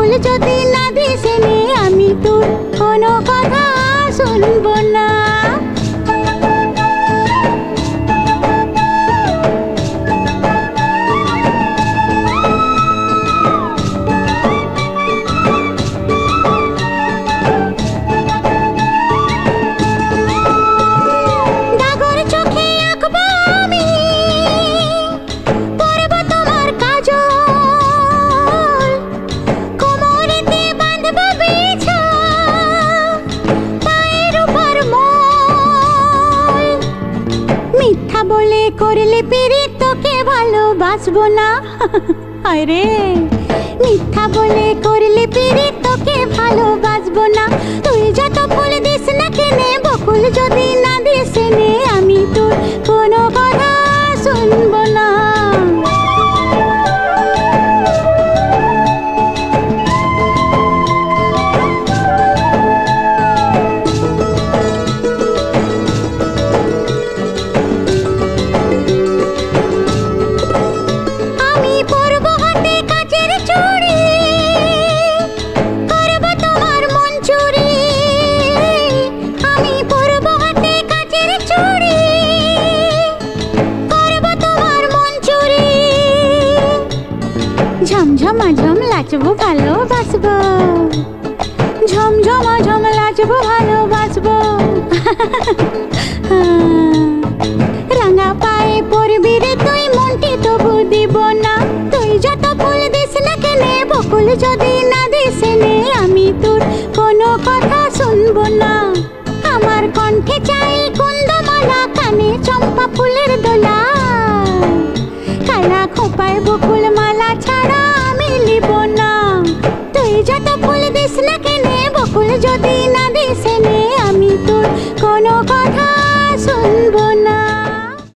বকুল যদি না দিস এনে আমি তোর কোনো কথা শুনবো না। বলে করলে পিরি তোকে ভালোবাসবো না। আরে মিথ্যা বলে করলে পিরি তোকে ভালোবাসবো না। তুই যত ফুল দিস না কেনে বকুল যদি না দিস নে আমি তোর কোনো কথা শুনবো না। ঝমঝমাঝম লাচবো ভালোবাসবো, ঝমঝমাঝম লাচবো ভালোবাসবো। রাঙা পায়ে পড়বি রে তুই মনটি তবু দিব না। তুই যত ফুল দিস না কেনে বকুল যদি না দিস নে আমি তোর কোনো কথা শুনবো না। আমার কণ্ঠে চাই কুন্দমালা, কানে চম্পা ফুলের দোলা, কালা খোপায় বকুল মালা ছাড়া আমি লিব না। তুই যত ফুল দিস না কেন